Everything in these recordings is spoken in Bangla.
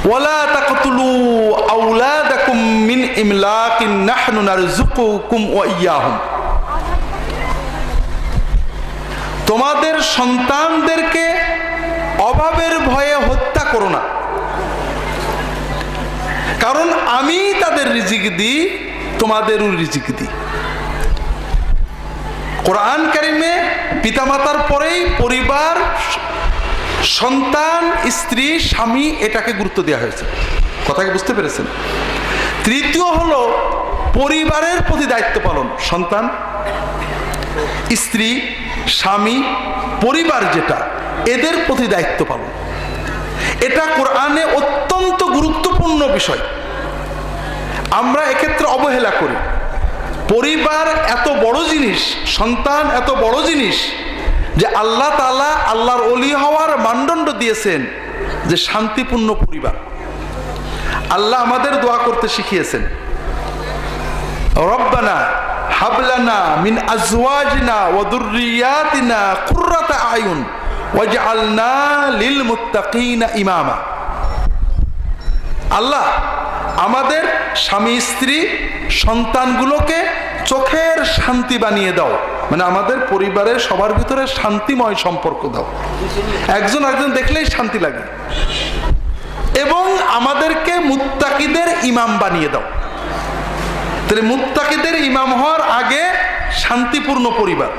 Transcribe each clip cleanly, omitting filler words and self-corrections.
ওয়ালা তাকতুলু আওলাদাকুম মিন ইমলাকিন নাহনু নারযুকুকুম ওয়া ইয়্যাহুম, তোমাদের সন্তানদেরকে অভাবের ভয়ে হত্যা করো না, কারণ আমি তাদের রিজিক দিই, তোমাদেরও রিজিক দিই। কোরআন কারিমে পিতামাতার পরেই পরিবার, সন্তান, স্ত্রী, স্বামী এটাকে গুরুত্ব দেওয়া হয়েছে। কথাকে বুঝতে পেরেছেন? তৃতীয় হলো পরিবারের প্রতি দায়িত্ব পালন। সন্তান, স্ত্রী, স্বামী, পরিবার যেটা, এদের প্রতি দায়িত্ব পালন, এটা কোরআনে অত্যন্ত গুরুত্বপূর্ণ বিষয়। আমরা এক্ষেত্রে অবহেলা করি। পরিবার এত বড় জিনিস, সন্তান এত বড় জিনিস যে আল্লাহ তাআলা আল্লাহর ওলি হওয়ার মানদণ্ড দিয়েছেন যে শান্তিপূর্ণ পরিবার। আল্লাহ আমাদের দোয়া করতে শিখিয়েছেন, রব্বানা হাবলানা মিন আজওয়াজিনা ওয়া যুররিয়াতিনা কুররাতা আয়ুন ওয়াজআলনা লিল মুত্তাকিনা ইমামা। আল্লাহ আমাদের স্বামী স্ত্রী সন্তানগুলোকে চোখের শান্তি বানিয়ে দাও, মানে আমাদের পরিবারের সবার ভিতরে শান্তিময় সম্পর্ক দাও, একজন একজন দেখলেই শান্তি লাগে, এবং আমাদেরকে মুত্তাকিদের ইমাম বানিয়ে দাও। তাহলে মুত্তাকিদের ইমাম হওয়ার আগে শান্তিপূর্ণ পরিবার।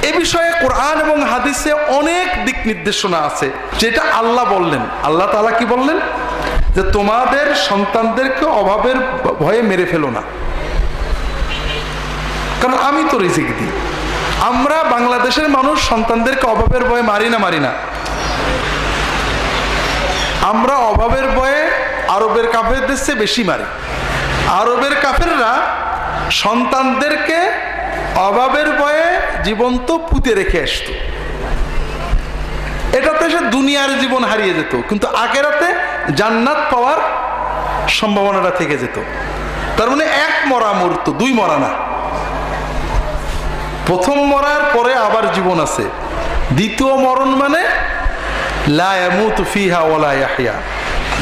এ বিষয়ে কোরআন এবং হাদিসে অনেক দিক নির্দেশনা আছে, যেটা আল্লাহ বললেন। আল্লাহ তাআলা কি বললেন? যে তোমাদের সন্তানদেরকে অভাবের ভয়ে মেরে ফেলো না, কারণ আমি তো রিজিক দিই। আমরা বাংলাদেশের মানুষ সন্তানদেরকে অভাবের ভয়ে মারি না। আমরা অভাবের ভয়ে আরবের কাফেরদের চেয়ে বেশি মারি। আরবের কাফেররা সন্তানদেরকে অভাবের ভয়ে জীবন্ত পুঁতে রেখে আসতো। এটাতে সে দুনিয়ার জীবন হারিয়ে যেত, কিন্তু আখিরাতে জান্নাত পাওয়ার সম্ভাবনাটা থেকে যেত। তার মানে এক মরা মরতো, দুই মরা না। প্রথম মরার পরে আবার জীবন আছে, দ্বিতীয় মরণ মানে লা ইয়ামুতু ফিহা ওয়া লা ইয়াহইয়া,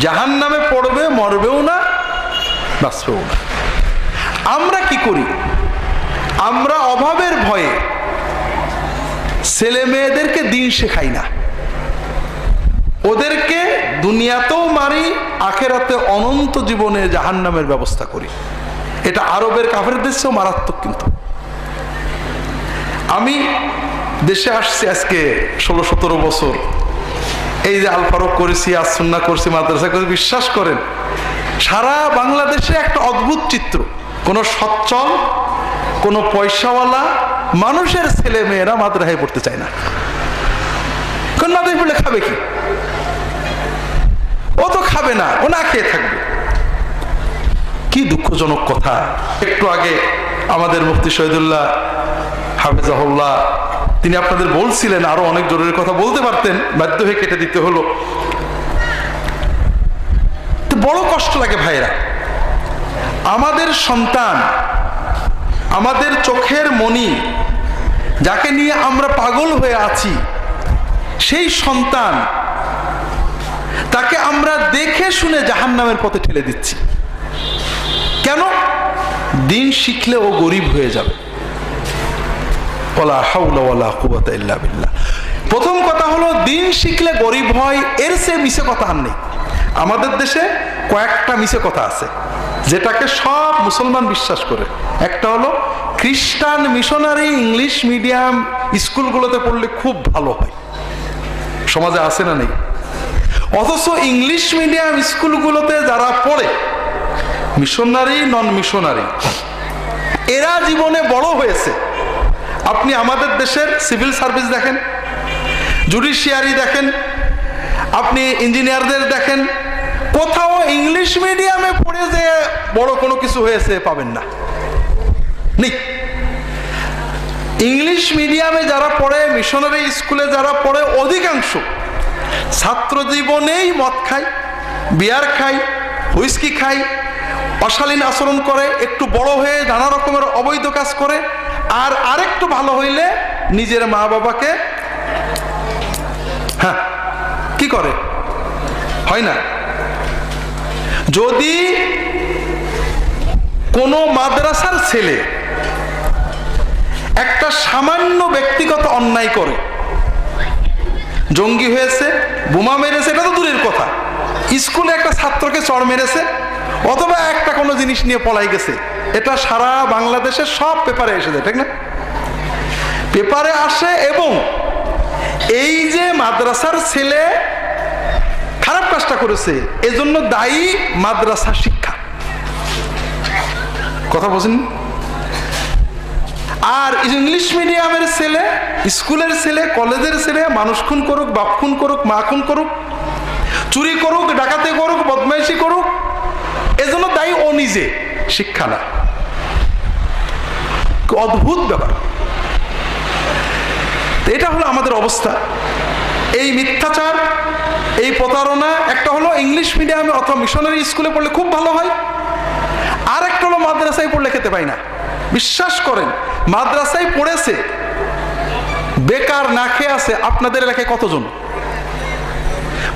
জাহান্নামে পড়বে, মরবেও না, বাঁচবেও না। আমরা কি করি? আমরা অভাবের ভয়ে ছেলে মেয়েদেরকে দিন শেখাই না, ওদেরকে দুনিয়াতেও মারি, আখিরাতে অনন্ত জীবনে জাহান্নামের ব্যবস্থা করি। এটা আরবের কাফেরদের চেয়েও মারাত্মক। কিন্তু আমি দেশে আসছি আজকে 16-17 বছর, এই যে আল ফারুক করেছি, আজ সুন্নাহ করছি, মাদ্রাসা করে, বিশ্বাস করেন সারা বাংলাদেশে একটা অদ্ভুত চিত্র। কোনো সচ্ছল, কোনো পয়সাওয়ালা মানুষের ছেলে মেয়েরা মাদ্রাসায় পড়তে চায় না। কোন মাদ্রাসায় পড়লে খাবে কি? ও তো খাবে না, ও না খেয়ে থাকবে। কি দুঃখজনক কথা। একটু আগে আমাদের মুফতি শহীদুল্লাহ হাফেজাহুল্লাহ তিনি আপনাদের বলছিলেন, আরো অনেক জরুরি কথা বলতে পারতেন, বাধ্য হয়ে কেটে দিতে হলো। তো বড় কষ্ট লাগে ভাইরা। আমাদের সন্তান, আমাদের চোখের মনি, যাকে নিয়ে আমরা পাগল হয়ে আছি, সেই সন্তান, তাকে আমরা দেখে শুনে জাহান্নামের পথে ঠেলে দিচ্ছি। কেন? দিন শিখলে ও গরিব হয়ে যাবে। ওয়ালা হাওলা ওয়ালা কুওয়াতা ইল্লা বিল্লাহ। প্রথম কথা হলো, দিন শিখলে গরিব হয়, এর চেয়ে মিছে কথা আর নেই। আমাদের দেশে কয়েকটা মিছে কথা আছে যেটাকে সব মুসলমান বিশ্বাস করে। একটা হলো খ্রিস্টান মিশনারি ইংলিশ মিডিয়াম স্কুলগুলোতে পড়লে খুব ভালো হয়। সমাজে আছে না নেই? অথচ ইংলিশ মিডিয়াম স্কুলগুলোতে যারা পড়ে, মিশনারি নন মিশনারি, এরা জীবনে বড় হয়েছে। আপনি আমাদের দেশের সিভিল সার্ভিস দেখেন, জুডিশিয়ারি দেখেন, আপনি ইঞ্জিনিয়ারদের দেখেন, কোথাও ইংলিশ মিডিয়ামে পড়ে যে বড় কোনো কিছু হয়েছে পাবেন না। নেই। ইংলিশ মিডিয়ামে যারা পড়ে, মিশনারি স্কুলে যারা পড়ে, অধিকাংশ ছাত্র জীবনেই মদ খায়, বিয়ার খায়, হুইস্কি খায়, অশালীন আচরণ করে, একটু বড় হয়ে নানা রকমের অবৈধ কাজ করে, আর আরেকটু ভালো হইলে নিজের মা বাবাকে কি করে? হয় না? যদি কোনো মাদ্রাসার ছেলে একটা সামান্য ব্যক্তিগত অন্যায় করে, জঙ্গি হয়েছে, বোমা মেরেছে, এটা তো দূরের কথা, স্কুলে একটা ছাত্রকে চড় মেরেছে অথবা একটা কোনো জিনিস নিয়ে পলাই গেছে, এটা সারা বাংলাদেশের সব পেপারে এসে যায়, ঠিক না? পেপারে আসে। এবং এই যে মাদ্রাসার ছেলে খারাপ কাজটা করেছে, এজন্য দায়ী মাদ্রাসা শিক্ষা। কথা বলছেন? আর ইংলিশ মিডিয়ামের ছেলে, স্কুলের ছেলে, কলেজের ছেলে মানুষ খুন করুক, বাপ খুন করুক, মা খুন করুক, চুরি করুক, ডাকাতি করুক, বদমাইশি করুক, এজন্য দায়ী ও নিজে, শিক্ষা না। অদ্ভুত ব্যাপার। এটা হলো আমাদের অবস্থা। এই মিথ্যাচার, এই প্রতারণা, একটা হলো ইংলিশ মিডিয়ামে অথবা মিশনারি স্কুলে পড়লে খুব ভালো হয়, আর একটা হলো মাদ্রাসায় পড়লে খেতে পাই না। বিশ্বাস করেন, মাদ্রাসায় পড়েছে বেকার না খেয়ে আছে আপনাদের এলাকায় কতজন?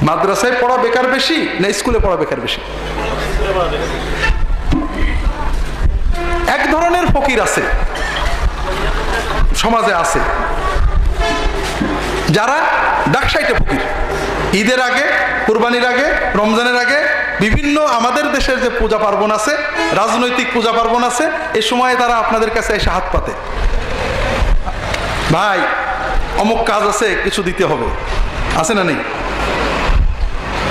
মাদ্রাসায় পড়া বেকার বেশি না স্কুলে পড়া বেকার বেশি? এক ধরনের ফকির আছে সমাজে, আছে যারা ডাকসাইটে ফকির। ঈদের আগে, কুরবানির আগে, রমজানের আগে বিভিন্ন আমাদের দেশের যে পূজা পার্বণ আছে, রাজনৈতিক পূজা পার্বণ আছে, এই সময়ে তারা আপনাদের কাছে এসে হাত পাতে, ভাই অমুক কাজ আছে, কিছু দিতে হবে, আছে না নেই?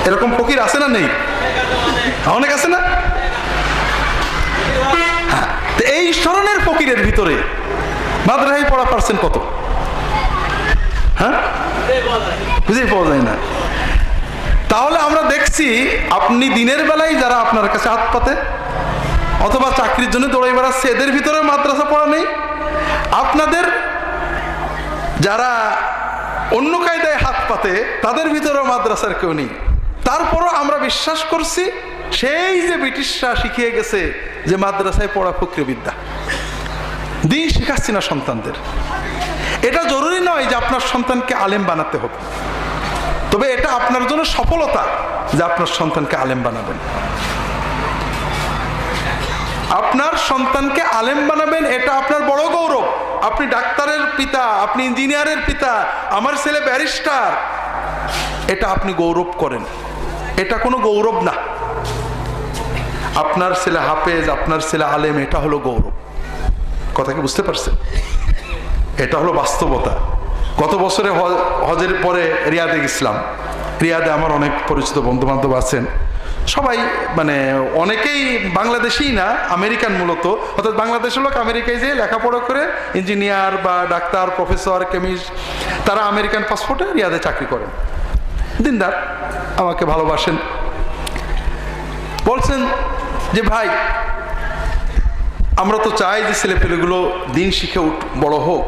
এরকম ফকির আছে না নেই? অনেক আছে না? হ্যাঁ, এই ধরনের ফকিরের ভিতরে মাদ্রাসায় পড়া পারছেন কত? হ্যাঁ, বুঝেই পাওয়া যায় না। তাহলে আমরা দেখছি আপনি দিনের বেলায় যারা আপনার কাছে হাত পাতে অথবা চাকরির জন্য দৌড়াই বেড়াচ্ছে, এদের ভিতরে মাদ্রাসা পড়া নেই। আপনাদের যারা অন্য কায়দায় হাত পাতে তাদের ভিতরেও মাদ্রাসার কেউ নেই। তারপরও আমরা বিশ্বাস করছি সেই যে ব্রিটিশরা শিখিয়ে গেছে যে মাদ্রাসায় পড়া ফকরি বিদ্যা, দিন শিখাচ্ছি না সন্তানদের। এটা জরুরি নয় যে আপনার সন্তানকে আলেম বানাতে হবে, তবে এটা আপনার জন্য সফলতা যে আপনার সন্তানকে আলেম বানাবেন। আপনার সন্তানকে আলেম বানাবেন, এটা আপনার বড় গৌরব। আপনি ডাক্তারের পিতা, আপনি ইঞ্জিনিয়ারের পিতা, আমার ছেলে ব্যারিস্টার, এটা আপনি গৌরব করেন। এটা কোনো গৌরব না। আপনার ছেলে হাফেজ, আপনার ছেলে আলেম, এটা হলো গৌরব। কথা কি বুঝতে পারছেন? এটা হলো বাস্তবতা। গত বছরে হজের পরে রিয়াদে গেছিলাম। রিয়াদে আমার অনেক পরিচিত বন্ধু বান্ধব আছেন, সবাই মানে অনেকেই বাংলাদেশি না, আমেরিকান মূলত, অর্থাৎ বাংলাদেশের লোক আমেরিকায় যেয়ে লেখাপড়া করে ইঞ্জিনিয়ার বা ডাক্তার, প্রফেসর, কেমিস্ট, তারা আমেরিকান পাসপোর্টে রিয়াদে চাকরি করেন। দিনদার, আমাকে ভালোবাসেন। বলছেন যে ভাই, আমরা তো চাই যে ছেলেপেলেগুলো দিন শিখে বড় হোক,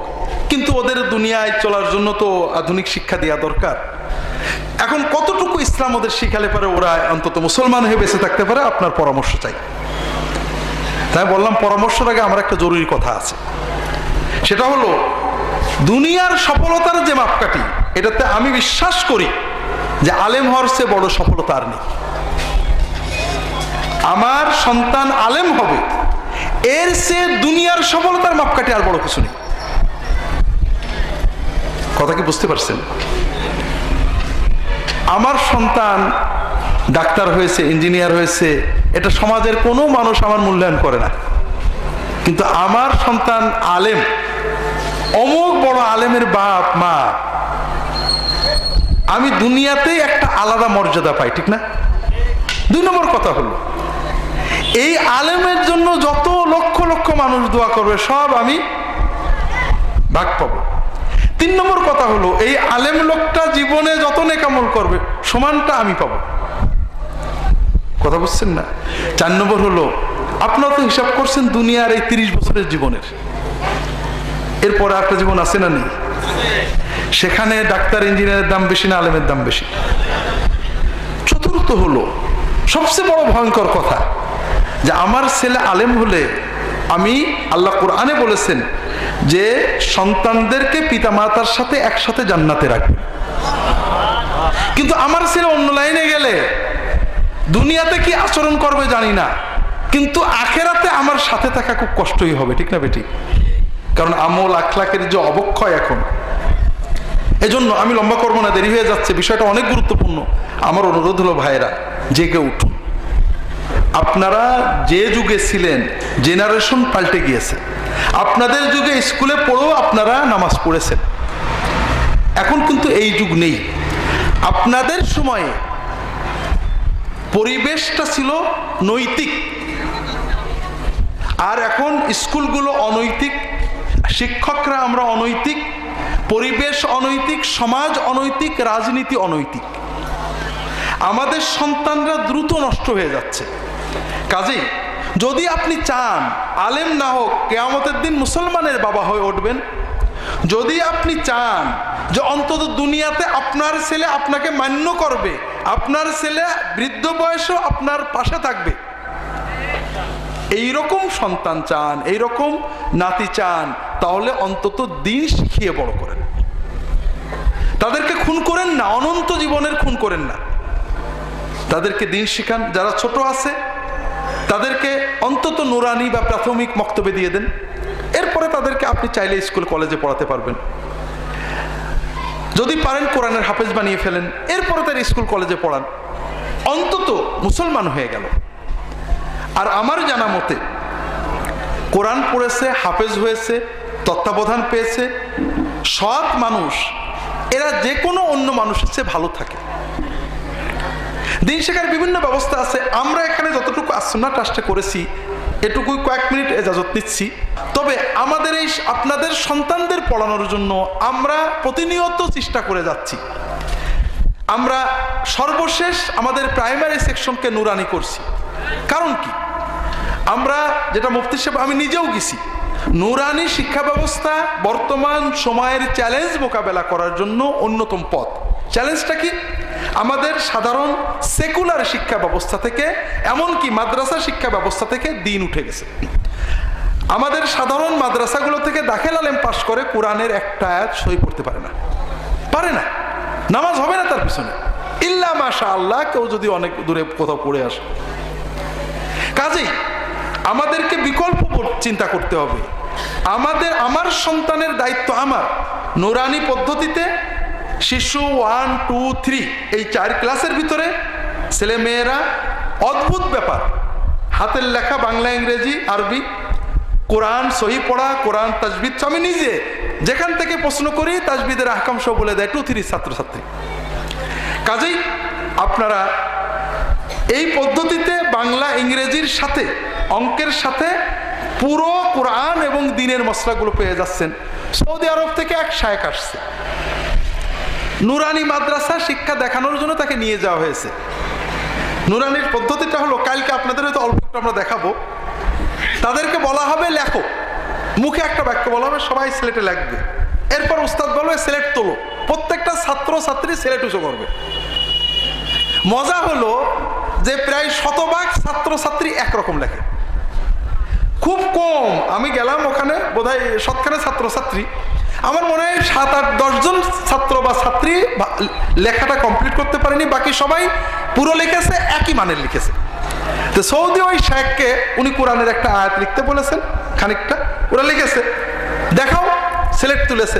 কিন্তু ওদের দুনিয়ায় চলার জন্য তো আধুনিক শিক্ষা দেওয়া দরকার। এখন কতটুকু ইসলাম ওদের শিখালে পারে ওরা অন্তত মুসলমান হয়ে বেঁচে থাকতে পারে, আপনার পরামর্শ চাই। তাই বললাম পরামর্শের আগে আমার একটা জরুরি কথা আছে, সেটা হলো দুনিয়ার সফলতার যে মাপকাঠি, এটাতে আমি বিশ্বাস করি যে আলেম হওয়ার চেয়ে বড় সফলতা আর নেই। আমার সন্তান আলেম হবে, এর চেয়ে দুনিয়ার সফলতার মাপকাঠি আর বড় কিছু নেই। কথা কি বুঝতে পারছেন? আমার সন্তান ডাক্তার হয়েছে, ইঞ্জিনিয়ার হয়েছে, এটা সমাজের কোনো মানুষ আমার মূল্যায়ন করে না। কিন্তু আমার সন্তান আলেম, অমুক বড় আলেমের বাপ মা, আমি দুনিয়াতেই একটা আলাদা মর্যাদা পাই, ঠিক না? 2 নম্বর কথা হলো, এই আলেমের জন্য যত লক্ষ লক্ষ মানুষ দোয়া করবে সব আমি ভাগ পাবো। 3 নম্বর কথা হলো, এই আলেম লোকটা জীবনে যত নেকামল করবে সমানটা আমি পাবো। কথা বুঝছেন না? 4 নম্বর হলো, আপনারা তো হিসাব করছেন দুনিয়ার এই 30 বছরের জীবনের, এরপরে একটা জীবন আছে না নেই? সেখানে ডাক্তার ইঞ্জিনিয়ারের দাম বেশি না আলেমের দাম বেশি? চতুর্থ হলো, সবচেয়ে বড় ভয়ঙ্কর কথা, যে আমার ছেলে আলেম হলে আমি, আল্লাহ কোরআনে বলেছেন যে সন্তানদেরকে পিতামাতার সাথে একসাথে জান্নাতে রাখবে। কিন্তু আমার ছেলে অন্য লাইনে গেলে দুনিয়াতে কি আচরণ করবে জানি না, কিন্তু আখেরাতে আমার সাথে থাকা খুব কষ্টই হবে, ঠিক না বেটি? কারণ আমল আখলাকের যে অবক্ষয় এখন। এজন্য আমি লম্বা করবো না, দেরি হয়ে যাচ্ছে, বিষয়টা অনেক গুরুত্বপূর্ণ। আমার অনুরোধ হলো ভাইয়েরা, জেগে উঠুন। আপনারা যে যুগে ছিলেন, জেনারেশন পাল্টে গিয়েছে। আপনাদের যুগে স্কুলে পড়েও আপনারা নামাজ পড়েছেন, এখন কিন্তু এই যুগ নেই। আপনাদের সময়ে পরিবেশটা ছিল নৈতিক, আর এখন স্কুলগুলো অনৈতিক, শিক্ষকরা আমরা অনৈতিক, পরিবেশ অনৈতিক, সমাজ অনৈতিক, রাজনীতি অনৈতিক। আমাদের সন্তানরা দ্রুত নষ্ট হয়ে যাচ্ছে। কাজেই যদি আপনি চান আলেম না হোক, কিয়ামতের দিন মুসলমানের বাবা হয়ে উঠবেন, যদি আপনি চান যে অন্তত দুনিয়াতে আপনার ছেলে আপনাকে মান্য করবে, আপনার ছেলে বৃদ্ধ বয়সেও আপনার পাশে থাকবে, এইরকম সন্তান চান, এইরকম নাতি চান, তাহলে অন্তত দিন শিখিয়ে বড় করেন। তাদেরকে খুন করেন না, অনন্ত জীবনের খুন করেন না, তাদেরকে দিন শিখান। যারা ছোট আছে তাদেরকে অন্তত নুরানি বা প্রাথমিক মক্তবে দিয়ে দেন, এরপরে তাদেরকে আপনি চাইলে স্কুল কলেজে পড়াতে পারবেন। যদি পারেন কোরআনের হাফেজ বানিয়ে ফেলেন, এরপরে তার স্কুল কলেজে পড়ান, অন্তত মুসলমান হয়ে গেল। আর আমার জানা মতে কোরআন পড়েছে, হাফেজ হয়েছে, তত্ত্বাবধান পেয়েছে সৎ মানুষ, এরা যে কোনো অন্য মানুষের চেয়ে ভালো থাকে। দিন শেখার বিভিন্ন ব্যবস্থা আছে। আমরা এখানে যতটুকু আসুন্নাহ ট্রাস্টে করেছি এটুকুই কয়েক মিনিট এজাজত নিচ্ছি। তবে আমাদের এই আপনাদের সন্তানদের পড়ানোর জন্য আমরা প্রতিনিয়ত চেষ্টা করে যাচ্ছি। আমরা সর্বশেষ আমাদের প্রাইমারি সেকশনকে নুরানি করছি। কারণ কি, আমরা যেটা মুফতি সাহেব, আমি নিজেও গেছি, নুরানি শিক্ষা ব্যবস্থা বর্তমান সময়ের চ্যালেঞ্জ মোকাবেলা করার জন্য অন্যতম পথ। চ্যালেঞ্জটা কি? আমাদের সাধারণ সেকুলার শিক্ষা ব্যবস্থা থেকে, এমনকি মাদ্রাসা শিক্ষা ব্যবস্থা থেকে দিন উঠে গেছে। আমাদের সাধারণ মাদ্রাসাগুলো থেকে দাখিল আলেম পাশ করে কোরআনের একটা আয়াত সই পড়তে পারে না, পারে না, নামাজ হবে না তার পিছনে, ইল্লা মাশা আল্লাহ, কেউ যদি অনেক দূরে কোথাও পড়ে আসে। কাজেই আমাদেরকে বিকল্প চিন্তা করতে হবে। আমার সন্তানের দায়িত্ব আমার নুরানি পদ্ধতিতে শিশু 1, 2, 3 এই 4 ক্লাসের ভিতরে ছেলে মেয়েরা অদ্ভুত ব্যাপার, হাতের লেখা বাংলা, ইংরেজি, আরবি, কোরআন সহি পড়া, কোরআন তাজবিদ। আমি নিজে যেখান থেকে প্রশ্ন করি তাজবিদের আহকাম সব বলে দেয় 2, 3 ছাত্রছাত্রী। কাজেই আপনারা এই পদ্ধতিতে বাংলা ইংরেজির সাথে অঙ্কের সাথে পুরো কোরআন এবং দ্বীনের মসলাগুলো পেয়ে যাচ্ছেন। সৌদি আরব থেকে এক শায়েখ আসছে, নুরানি মাদ্রাসা শিক্ষা দেখানোর জন্য তাকে নিয়ে যাওয়া হয়েছে। নুরানির পদ্ধতিটা হলো, কালকে আপনাদের হয়তো অল্প একটু আমরা দেখাবো, তাদেরকে বলা হবে লেখো, মুখে একটা বাক্য বলা হবে, সবাই সিলেটে লিখবে। এরপর উস্তাদ বলবে সিলেট তোলো, প্রত্যেকটা ছাত্র ছাত্রী সিলেট উঁচু করবে। মজা হলো যে প্রায় 100% ছাত্র ছাত্রী একরকম লেখে, খুব কম। আমি গেলাম ওখানে, বোধহয় 100খানে ছাত্র ছাত্রী, আমার মনে হয় 7, 8, 10 জন ছাত্র বা ছাত্রী লেখাটা কমপ্লিট করতে পারেনি, বাকি সবাই পুরো লিখেছে, একই মানের লিখেছে। তো সৌদি ওই শেখকে উনি কোরআনের একটা আয়াত লিখতে বলেছেন, খানিকটা ওরা লিখেছে, দেখাও, সিলেট তুলেছে।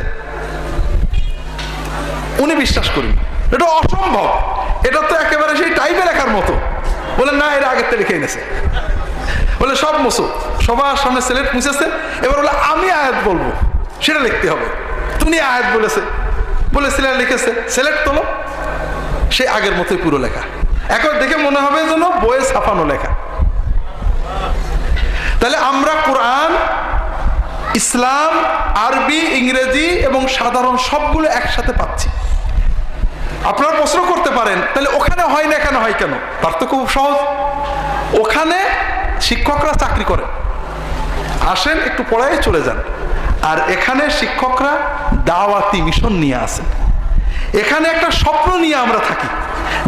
উনি বিশ্বাস করেন এটা অসম্ভব, এটা তো একেবারে সেই টাইপে লেখার মতো। বলে না, এরা আগের থেকে লিখে এনেছে। বলে সব মুছো, সবার সামনে সিলেট মুছেছে। এবার বলে আমি আয়াত বলবো, সেটা লিখতে হবে। তুমি আয়াত বলেছে, বলে সিলেট লিখেছে, সিলেট তোলো, সে আগের মতোই পুরো লেখা। এখন দেখে মনে হবে যেন বইয়ে ছাপানো লেখা। তাহলে আমরা কোরআন, ইসলাম, আরবি, ইংরেজি এবং সাধারণ সবগুলো একসাথে পাচ্ছি। আপনারা প্রশ্ন করতে পারেন, তাহলে ওখানে হয় না, এখানে হয় কেন? পার্থক্য খুব সহজ। ওখানে শিক্ষকরা চাকরি করে, আসেন একটু পড়ায় চলে যান। আর এখানে শিক্ষকরা দাওয়াতি মিশন নিয়ে আসেন। এখানে একটা স্বপ্ন নিয়ে আমরা থাকি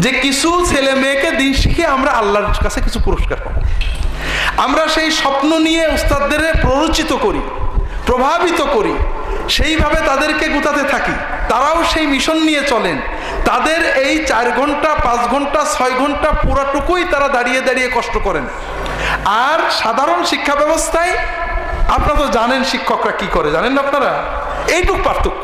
যে কিছু ছেলে মেয়েকে দিন শিখে আমরা আল্লাহর কাছে কিছু পুরস্কার পাবো। আমরা সেই স্বপ্ন নিয়ে উস্তাদদের প্ররোচিত করি, প্রভাবিত করি, সেইভাবে তাদেরকে গুতাতে থাকি, তারাও সেই মিশন নিয়ে চলেন। তাদের এই 4 ঘন্টা 5 ঘন্টা 6 ঘন্টা পুরাটুকুই তারা দাঁড়িয়ে দাঁড়িয়ে কষ্ট করেন। আর সাধারণ শিক্ষা ব্যবস্থায় আপনারা তো জানেন শিক্ষকরা কি করে, জানেন না আপনারা? এইটুক পার্থক্য।